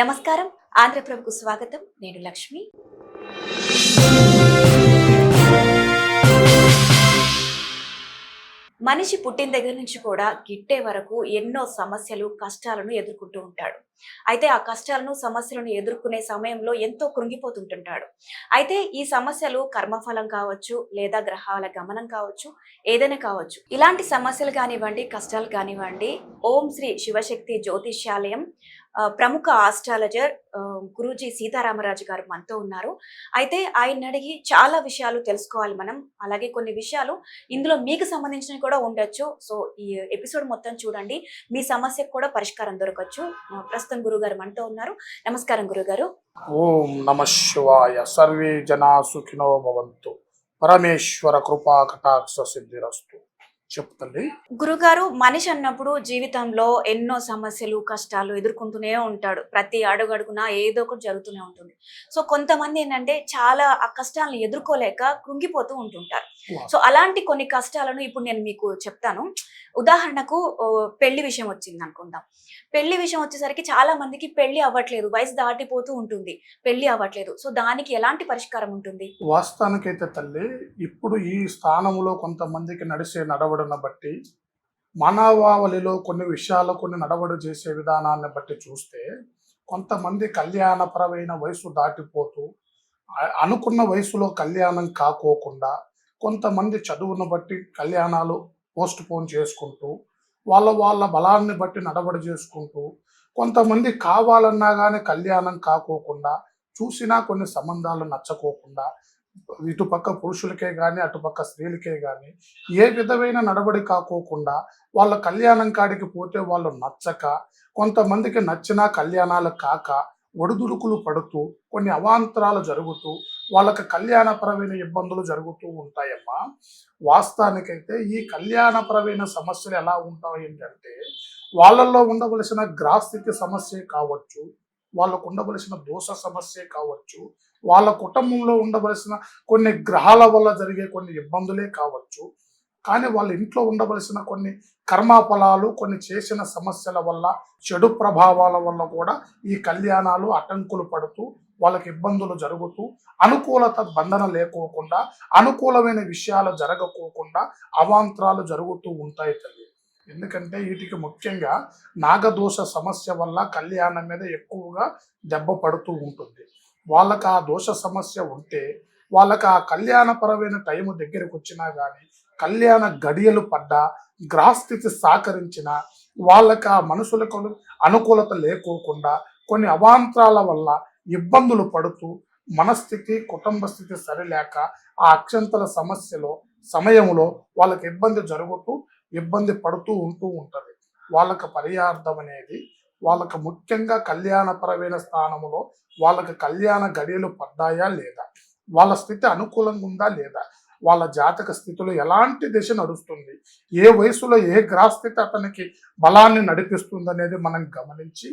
నమస్కారం. ఆంధ్రప్రభకు స్వాగతం. నేను లక్ష్మి. మనిషి పుట్టిన దగ్గర నుంచి కూడా గిట్టే వరకు ఎన్నో సమస్యలు, కష్టాలను ఎదుర్కొంటూ ఉంటాడు. అయితే ఆ కష్టాలను, సమస్యలను ఎదుర్కొనే సమయంలో ఎంతో కృంగిపోతుంటుంటాడు. అయితే ఈ సమస్యలు కర్మఫలం కావచ్చు, లేదా గ్రహాల గమనం కావచ్చు, ఏదైనా కావచ్చు. ఇలాంటి సమస్యలు కానివ్వండి, కష్టాలు కానివ్వండి, ఓం శ్రీ శివశక్తి జ్యోతిష్యాలయం ప్రముఖ ఆస్ట్రాలజర్ గురూజీ సీతారామరాజు గారు మనతో ఉన్నారు. అయితే ఆయన అడిగి చాలా విషయాలు తెలుసుకోవాలి మనం. అలాగే కొన్ని విషయాలు ఇందులో మీకు సంబంధించినవి కూడా ఉండొచ్చు. సో ఈ ఎపిసోడ్ మొత్తం చూడండి, మీ సమస్యకు కూడా పరిష్కారం దొరకచ్చు. ప్రస్తుతం గురుగారు మనతో ఉన్నారు. నమస్కారం గురుగారు. ఓం నమ శివాయ. సర్వే జనా సుఖినో భవంతు. పరమేశ్వర కృపా కటాక్ష సిద్ధిరస్తు. చెప్తండి గురుగారు, మనిషి అన్నప్పుడు జీవితంలో ఎన్నో సమస్యలు, కష్టాలు ఎదుర్కొంటూనే ఉంటాడు. ప్రతి అడుగడుగున ఏదో ఒకటి జరుగుతూనే ఉంటుంది. సో కొంతమంది ఏంటంటే చాలా ఆ కష్టాలను ఎదుర్కోలేక కృంగిపోతూ ఉంటుంటారు. సో అలాంటి కొన్ని కష్టాలను ఇప్పుడు నేను మీకు చెప్తాను. ఉదాహరణకు పెళ్లి విషయం వచ్చింది అనుకుందాం. పెళ్లి విషయం వచ్చేసరికి చాలా మందికి పెళ్లి అవ్వట్లేదు, వయసు దాటిపోతూ ఉంటుంది, పెళ్లి అవ్వట్లేదు. సో దానికి ఎలాంటి పరిష్కారం ఉంటుంది? వాస్తవానికైతే తల్లి, ఇప్పుడు ఈ స్థానంలో కొంతమందికి నడిచే నడవడిని బట్టి, మానవావళిలో కొన్ని విషయాలు, కొన్ని నడవడి చేసే విధానాన్ని బట్టి చూస్తే, కొంతమంది కళ్యాణపరమైన వయసు దాటిపోతూ అనుకున్న వయసులో కళ్యాణం కాకోకుండా, కొంతమంది చదువును బట్టి కళ్యాణాలు పోస్ట్ పోన్ చేసుకుంటూ, వాళ్ళ బలాన్ని బట్టి నడవడి చేసుకుంటూ, కొంతమంది కావాలన్నా కానీ కళ్యాణం కాకోకుండా, చూసినా కొన్ని సంబంధాలు నచ్చకోకుండా, ఇటుపక్క పురుషులకే కానీ అటుపక్క స్త్రీలకే కానీ ఏ విధమైన నడవడి కాకోకుండా, వాళ్ళ కళ్యాణం కాడికి పోతే వాళ్ళు నచ్చక, కొంతమందికి నచ్చినా కళ్యాణాలు కాక ఒడిదుడుకులు పడుతూ, కొన్ని అవాంతరాలు జరుగుతూ, వాళ్ళకి కళ్యాణపరమైన ఇబ్బందులు జరుగుతూ ఉంటాయమ్మా. వాస్తవానికైతే ఈ కళ్యాణపరమైన సమస్యలు ఎలా ఉంటాయి ఏంటంటే, వాళ్ళల్లో ఉండవలసిన గ్రహస్థితి సమస్య కావచ్చు, వాళ్ళకు ఉండవలసిన దోష సమస్య కావచ్చు, వాళ్ళ కుటుంబంలో ఉండవలసిన కొన్ని గ్రహాల వల్ల జరిగే కొన్ని ఇబ్బందులే కావచ్చు, కానీ వాళ్ళ ఇంట్లో ఉండవలసిన కొన్ని కర్మఫలాలు, కొన్ని చేసిన సమస్యల వల్ల, చెడు ప్రభావాల వల్ల కూడా ఈ కళ్యాణాలు అటంకులు పడుతూ, వాళ్ళకి ఇబ్బందులు జరుగుతూ, అనుకూలత బంధన లేకోకుండా, అనుకూలమైన విషయాలు జరగకోకుండా అవాంతరాలు జరుగుతూ ఉంటాయి తల్లి. ఎందుకంటే వీటికి ముఖ్యంగా నాగదోష సమస్య వల్ల కళ్యాణం మీద ఎక్కువగా దెబ్బ పడుతూ ఉంటుంది. వాళ్ళకి ఆ దోష సమస్య ఉంటే, వాళ్ళకి ఆ కళ్యాణపరమైన టైము దగ్గరికి వచ్చినా కానీ, కళ్యాణ గడియలు పడ్డా, గ్రహస్థితి సహకరించిన, వాళ్ళకి ఆ మనుషులకు అనుకూలత లేకోకుండా, కొన్ని అవాంతరాల వల్ల ఇబ్బందులు పడుతూ, మనస్థితి, కుటుంబ స్థితి సరిలేక ఆ అక్షంతల సమయంలో వాళ్ళకి ఇబ్బంది జరుగుతూ, ఇబ్బంది పడుతూ ఉంటుంది. వాళ్ళకి పరిహార్థం అనేది, వాళ్ళకి ముఖ్యంగా కళ్యాణపరమైన స్థానంలో వాళ్ళకి కళ్యాణ గడియలు పడ్డాయా లేదా, వాళ్ళ స్థితి అనుకూలంగా ఉందా లేదా, వాళ్ళ జాతక స్థితిలో ఎలాంటి దిశ నడుస్తుంది, ఏ వయసులో ఏ గ్రహస్థితి అతనికి బలాన్ని నడిపిస్తుంది అనేది మనం గమనించి,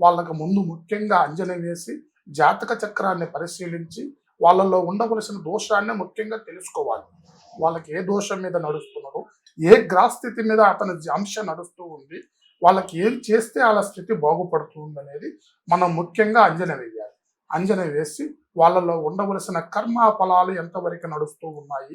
వాళ్ళకు ముందు ముఖ్యంగా అంజన వేసి జాతక చక్రాన్ని పరిశీలించి, వాళ్ళలో ఉండవలసిన దోషాన్ని ముఖ్యంగా తెలుసుకోవాలి. వాళ్ళకి ఏ దోషం మీద నడుస్తున్నారు, ఏ గ్రహస్థితి మీద అతని అంశ నడుస్తూ ఉంది, వాళ్ళకి ఏం చేస్తే వాళ్ళ స్థితి బాగుపడుతుంది అనేది మనం ముఖ్యంగా అంజన వేయాలి. అంజన వేసి వాళ్ళలో ఉండవలసిన కర్మ ఫలాలు ఎంతవరకు నడుస్తూ ఉన్నాయి,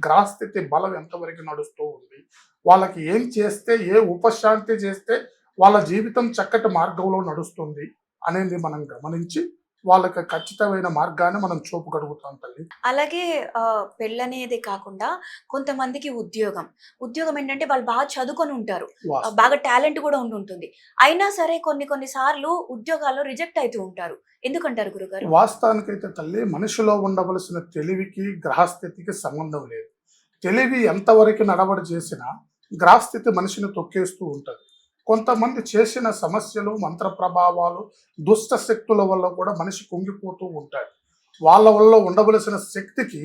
గ్రహస్థితి బలం ఎంతవరకు నడుస్తూ ఉంది, వాళ్ళకి ఏం చేస్తే, ఏ ఉపశాంతి చేస్తే వాళ్ళ జీవితం చక్కటి మార్గంలో నడుస్తుంది అనేది మనం గమనించి వాళ్ళకి ఖచ్చితమైన మార్గాన్ని మనం చూపగలుగుతాం తల్లి. అలాగే పెళ్ళనేది కాకుండా కొంతమందికి ఉద్యోగం ఏంటంటే వాళ్ళు బాగా చదువుకొని ఉంటారు, బాగా టాలెంట్ కూడా ఉంటుంది. అయినా సరే కొన్ని సార్లు ఉద్యోగాల్లో రిజెక్ట్ అవుతూ ఉంటారు. ఎందుకంటారు గురుగారు? వాస్తవానికైతే తల్లి, మనిషిలో ఉండవలసిన తెలివికి గ్రహస్థితికి సంబంధం లేదు. తెలివి ఎంతవరకు నడవడి చేసినా గ్రహస్థితి మనిషిని తొక్కేస్తూ ఉంటుంది. కొంతమంది చేసిన సమస్యలు, మంత్ర ప్రభావాలు, దుష్ట శక్తుల వల్ల కూడా మనిషి కుంగిపోతూ ఉంటాడు. వాళ్ళ వల్ల ఉండవలసిన శక్తికి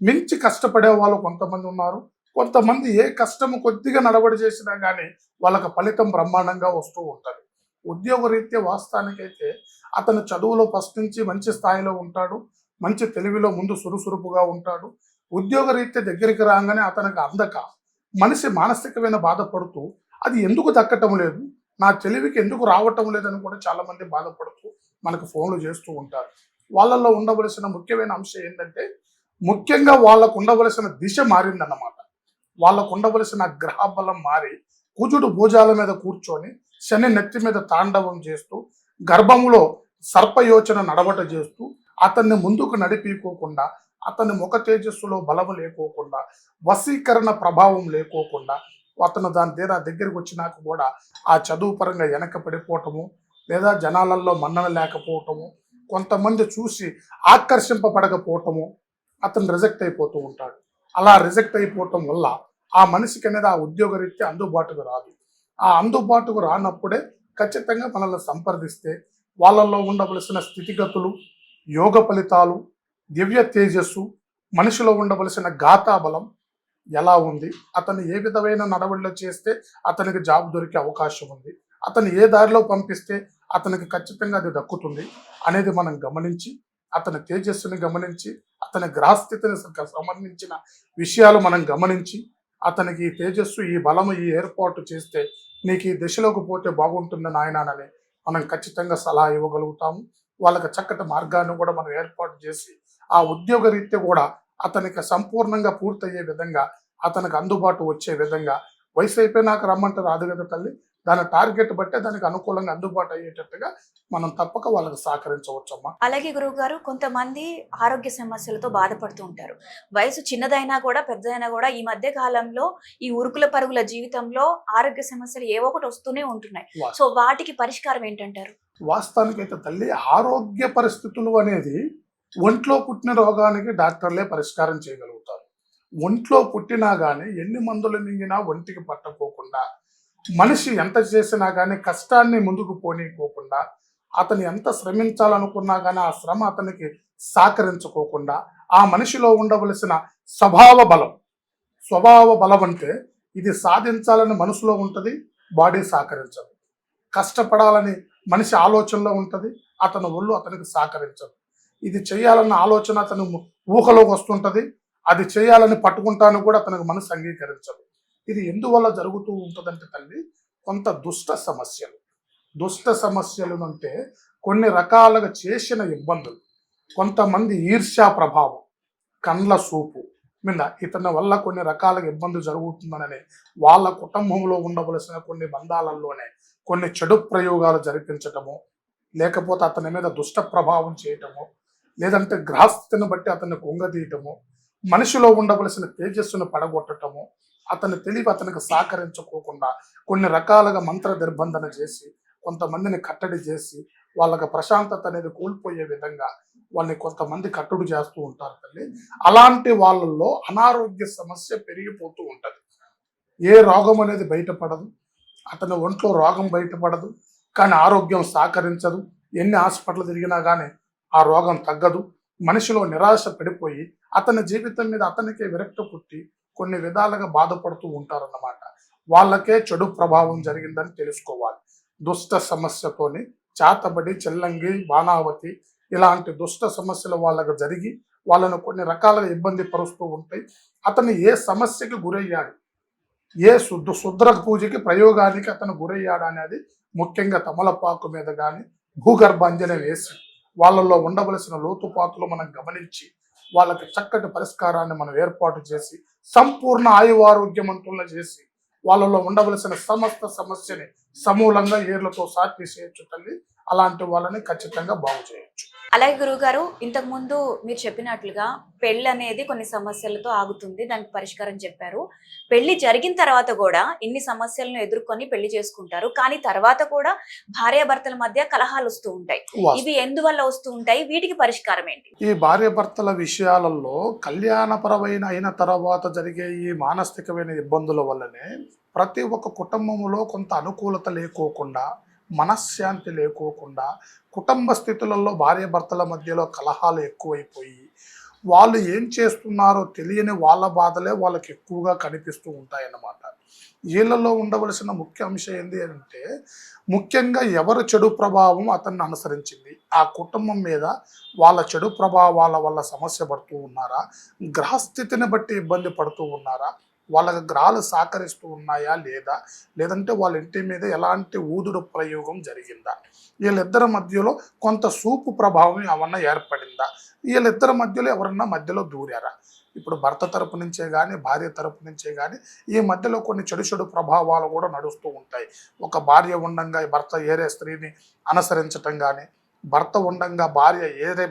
మించి కష్టపడే వాళ్ళు కొంతమంది ఉన్నారు. కొంతమంది ఏ కష్టము కొద్దిగా నడవడి చేసినా కానీ వాళ్ళకి ఫలితం బ్రహ్మాండంగా వస్తూ ఉంటుంది. ఉద్యోగ రీత్యా వాస్తవానికైతే అతను చదువులో ఫస్ట్ నుంచి మంచి స్థాయిలో ఉంటాడు, మంచి తెలివిలో ముందు సురుసురుపుగా ఉంటాడు. ఉద్యోగ రీత్యా దగ్గరికి రాగానే అతనికి అందక మనిషి మానసికమైన బాధపడుతూ, అది ఎందుకు దక్కటం లేదు, నా తెలివికి ఎందుకు రావటం లేదని కూడా చాలా మంది బాధపడుతూ మనకు ఫోన్లు చేస్తూ ఉంటారు. వాళ్ళల్లో ఉండవలసిన ముఖ్యమైన అంశం ఏంటంటే, ముఖ్యంగా వాళ్ళకు ఉండవలసిన దిశ మారిందన్నమాట. వాళ్ళకు ఉండవలసిన గ్రహ బలం మారి, కుజుడు భుజాల మీద కూర్చొని శని నెత్తి మీద తాండవం చేస్తూ, గర్భములో సర్పయోచన నడవట చేస్తూ, అతన్ని ముందుకు నడిపించుకోకుండా, అతని ముఖ తేజస్సులో బలము లేకోకుండా, వశీకరణ ప్రభావం లేకోకుండా, అతను దాని దగ్గరికి వచ్చినాక కూడా ఆ చదువు పరంగా వెనక పడిపోవటము, లేదా జనాలలో మన్నన లేకపోవటము, కొంతమంది చూసి ఆకర్షింపబడకపోవటము, అతను రిజెక్ట్ అయిపోతూ ఉంటాడు. అలా రిజెక్ట్ అయిపోవటం వల్ల ఆ మనిషికి అనేది ఆ ఉద్యోగరీత్యా అందుబాటుకు రాదు. ఆ అందుబాటుకు రానప్పుడే ఖచ్చితంగా మనల్ని సంప్రదిస్తే వాళ్ళల్లో ఉండవలసిన స్థితిగతులు, యోగ ఫలితాలు, దివ్య తేజస్సు, మనిషిలో ఉండవలసిన గాతా బలం ఎలా ఉంది, అతను ఏ విధమైన నడవడిలో చేస్తే అతనికి జాబ్ దొరికే అవకాశం ఉంది, అతను ఏ దారిలో పంపిస్తే అతనికి ఖచ్చితంగా అది దక్కుతుంది అనేది మనం గమనించి, అతని తేజస్సుని గమనించి, అతని గ్రహస్థితిని సంబంధించిన విషయాలు మనం గమనించి, అతనికి ఈ తేజస్సు, ఈ బలము, ఈ ఏర్పాటు చేస్తే నీకు ఈ దిశలోకి పోతే బాగుంటుంది నాయనానని మనం ఖచ్చితంగా సలహా ఇవ్వగలుగుతాము. వాళ్ళకి చక్కటి మార్గాన్ని కూడా మనం ఏర్పాటు చేసి, ఆ ఉద్యోగ రీత్యా కూడా అతనికి సంపూర్ణంగా పూర్తయ్యే విధంగా, అతనికి అందుబాటు వచ్చే విధంగా, వయసు అయిపోయినాక రమ్మంటే రాదు కదా తల్లి, దాని టార్గెట్ బట్టే దానికి అనుకూలంగా అందుబాటు అయ్యేటట్టుగా మనం తప్పక వాళ్ళకి సహకరించవచ్చమ్మా. అలాగే గురువుగారు, కొంతమంది ఆరోగ్య సమస్యలతో బాధపడుతూ ఉంటారు. వయసు చిన్నదైనా కూడా పెద్దదైనా కూడా ఈ మధ్య కాలంలో ఈ ఉరుకుల పరుగుల జీవితంలో ఆరోగ్య సమస్యలు ఏవో ఒకటి వస్తూనే ఉంటున్నాయి. సో వాటికి పరిష్కారం ఏంటంటారు? వాస్తవానికైతే తల్లి, ఆరోగ్య పరిస్థితులు అనేది ఒంట్లో పుట్టిన రోగానికి డాక్టర్లే పరిష్కారం చేయగలుగుతారు. ఒంట్లో పుట్టినా కానీ ఎన్ని మందులు మింగినా ఒంటికి పట్టకోకుండా, మనిషి ఎంత చేసినా కానీ కష్టాన్ని ముందుకు పోనీకోకుండా, అతను ఎంత శ్రమించాలనుకున్నా కానీ ఆ శ్రమ అతనికి సహకరించుకోకుండా, ఆ మనిషిలో ఉండవలసిన స్వభావ బలం అంటే ఇది సాధించాలని మనసులో ఉంటుంది, బాడీ సహకరించదు. కష్టపడాలని మనిషి ఆలోచనలో ఉంటుంది, అతని ఒళ్ళు అతనికి సహకరించదు. ఇది చేయాలన్న ఆలోచన అతను ఊహలోకి వస్తుంటుంది, అది చేయాలని పట్టుకుంటాను కూడా అతనికి మనసు అంగీకరించదు. ఇది ఎందువల్ల జరుగుతూ ఉంటుందంటే తల్లి, కొంత దుష్ట సమస్యలు అంటే కొన్ని రకాలుగా చేసిన ఇబ్బందులు, కొంతమంది ఈర్ష్యా ప్రభావం, కండ్ల సూపు మీద ఇతని వల్ల కొన్ని రకాలుగా ఇబ్బంది జరుగుతుందనని వాళ్ళ కుటుంబంలో ఉండవలసిన కొన్ని బంధాలలోనే కొన్ని చెడు ప్రయోగాలు జరిపించటము, లేకపోతే అతని మీద దుష్ట ప్రభావం చేయటము, లేదంటే గ్రహస్థితిని బట్టి అతన్ని కుంగదీయటము, మనిషిలో ఉండవలసిన తేజస్సును పడగొట్టటము, అతని తెలివి అతనికి సహకరించుకోకుండా కొన్ని రకాలుగా మంత్ర దిర్బంధన చేసి, కొంతమందిని కట్టడి చేసి, వాళ్ళకి ప్రశాంతత అనేది కోల్పోయే విధంగా వాళ్ళని కొంతమంది కట్టడి చేస్తూ ఉంటారు తల్లి. అలాంటి వాళ్ళల్లో అనారోగ్య సమస్య పెరిగిపోతూ ఉంటుంది. ఏ రోగం అనేది బయటపడదు, అతని ఒంట్లో రోగం బయటపడదు, కానీ ఆరోగ్యం సహకరించదు. ఎన్ని హాస్పిటల్ తిరిగినా కానీ ఆ రోగం తగ్గదు. మనిషిలో నిరాశ పడిపోయి అతని జీవితం మీద అతనికే విరక్తి పుట్టి కొన్ని విధాలుగా బాధపడుతూ ఉంటారన్నమాట. వాళ్ళకే చెడు ప్రభావం జరిగిందని తెలుసుకోవాలి. దుష్ట సమస్యతోని చాతబడి, చెల్లంగి, బాణావతి ఇలాంటి దుష్ట సమస్యలు వాళ్ళకు జరిగి వాళ్ళను కొన్ని రకాలుగా ఇబ్బంది పరుస్తూ ఉంటాయి. అతను ఏ సమస్యకి గురయ్యాడు, ఏ శుద్ర పూజకి ప్రయోగానికి అతను గురయ్యాడు అనేది ముఖ్యంగా తమలపాకు మీద కానీ భూగర్భాంజనం వేసి వాళ్ళల్లో ఉండవలసిన లోతుపాతులు మనం గమనించి వాళ్ళకి చక్కటి పరిష్కారాన్ని మనం ఏర్పాటు చేసి సంపూర్ణ ఆయువారోగ్యవంతులను చేసి వాళ్ళలో ఉండవలసిన సమస్త సమస్యని సమూలంగా ఏర్లతో సాటి చేయొచ్చు తల్లి. అలాంటి వాళ్ళని ఖచ్చితంగా బాగు చేయొచ్చు. అలాగే గురువుగారు, ఇంతకు ముందు మీరు చెప్పినట్లుగా పెళ్లి అనేది కొన్ని సమస్యలతో ఆగుతుంది, దానికి పరిష్కారం చెప్పారు. పెళ్లి జరిగిన తర్వాత కూడా ఇన్ని సమస్యలను ఎదుర్కొని పెళ్లి చేసుకుంటారు, కానీ తర్వాత కూడా భార్యాభర్తల మధ్య కలహాలు వస్తూ ఉంటాయి. ఇవి ఎందువల్ల వస్తూ ఉంటాయి? వీటికి పరిష్కారం ఏంటి? ఈ భార్యాభర్తల విషయాలలో కళ్యాణపరమైన అయిన తర్వాత జరిగే ఈ మానసికమైన ఇబ్బందుల వల్లనే ప్రతి ఒక్క కుటుంబంలో కొంత అనుకూలత లేకోకుండా, మనశ్శాంతి లేకోకుండా, కుటుంబ స్థితులలో భార్యాభర్తల మధ్యలో కలహాలు ఎక్కువైపోయి వాళ్ళు ఏం చేస్తున్నారో తెలియని వాళ్ళ బాధలే వాళ్ళకి ఎక్కువగా కనిపిస్తూ ఉంటాయన్నమాట. వీళ్ళలో ఉండవలసిన ముఖ్య అంశం ఏంటి అంటే, ముఖ్యంగా ఎవరు చెడు ప్రభావం అతన్ని అనుసరించింది, ఆ కుటుంబం మీద వాళ్ళ చెడు ప్రభావాల వల్ల సమస్య పడుతూ ఉన్నారా, గ్రహస్థితిని బట్టి ఇబ్బంది పడుతూ ఉన్నారా, వాళ్ళ గ్రహాలు సహకరిస్తూ ఉన్నాయా లేదా, లేదంటే వాళ్ళ ఇంటి మీద ఎలాంటి ఊదుడు ప్రయోగం జరిగిందా, వీళ్ళిద్దరి మధ్యలో కొంత సూపు ప్రభావం ఏమన్నా ఏర్పడిందా, వీళ్ళిద్దరి మధ్యలో ఎవరన్నా మధ్యలో దూరారా. ఇప్పుడు భర్త తరపు నుంచే కానీ భార్య తరపు నుంచే కానీ ఈ మధ్యలో కొన్ని చెడు చెడు ప్రభావాలు కూడా నడుస్తూ ఉంటాయి. ఒక భార్య ఉండంగా భర్త ఏరే స్త్రీని అనుసరించటం కానీ, భర్త ఉండంగా భార్య ఏరే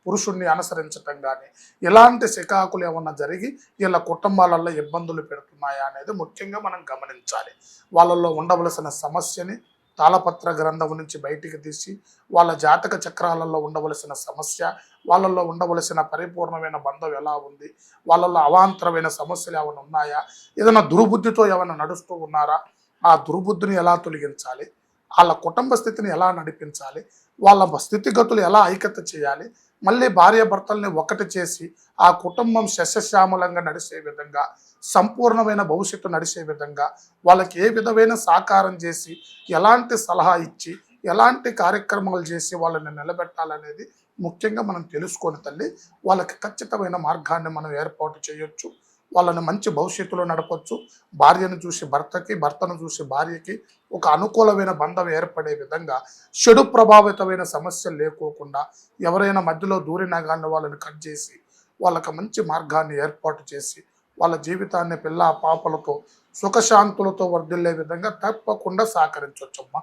పురుషుణ్ణి అనుసరించటం కానీ, ఇలాంటి శికాకులు ఏమన్నా జరిగి వీళ్ళ కుటుంబాలలో ఇబ్బందులు పెడుతున్నాయా అనేది ముఖ్యంగా మనం గమనించాలి. వాళ్ళల్లో ఉండవలసిన సమస్యని తాళపత్ర గ్రంథం నుంచి బయటికి తీసి వాళ్ళ జాతక చక్రాలలో ఉండవలసిన సమస్య, వాళ్ళల్లో ఉండవలసిన పరిపూర్ణమైన బంధం ఎలా ఉంది, వాళ్ళల్లో అవాంతరమైన సమస్యలు ఏమైనా ఉన్నాయా, ఏదైనా దుర్బుద్ధితో ఏమైనా నడుస్తూ ఉన్నారా, ఆ దుర్బుద్ధిని ఎలా తొలగించాలి, వాళ్ళ కుటుంబ స్థితిని ఎలా నడిపించాలి, వాళ్ళ స్థితిగతులు ఎలా ఐక్యత చేయాలి, మళ్ళీ భార్యాభర్తల్ని ఒకటి చేసి ఆ కుటుంబం సస్యశ్యామలంగా నడిచే విధంగా, సంపూర్ణమైన భవిష్యత్తు నడిచే విధంగా వాళ్ళకి ఏ విధమైన సహకారం చేసి, ఎలాంటి సలహా ఇచ్చి, ఎలాంటి కార్యక్రమాలు చేసి వాళ్ళని నిలబెట్టాలనేది ముఖ్యంగా మనం తెలుసుకొని తల్లి వాళ్ళకి ఖచ్చితమైన మార్గాన్ని మనం ఏర్పాటు చేయొచ్చు. వాళ్ళని మంచి భవిష్యత్తులో నడపొచ్చు. భార్యను చూసి భర్తకి, భర్తను చూసి భార్యకి ఒక అనుకూలమైన బంధం ఏర్పడే విధంగా, చెడు ప్రభావితమైన సమస్యలు లేకోకుండా ఎవరైనా మధ్యలో దూరినా కానీ వాళ్ళని కట్ చేసి వాళ్ళకి మంచి మార్గాన్ని ఏర్పాటు చేసి వాళ్ళ జీవితాన్ని పిల్ల పాపలతో సుఖశాంతులతో వర్ధిల్లే విధంగా తప్పకుండా సహకరించవచ్చమ్మా.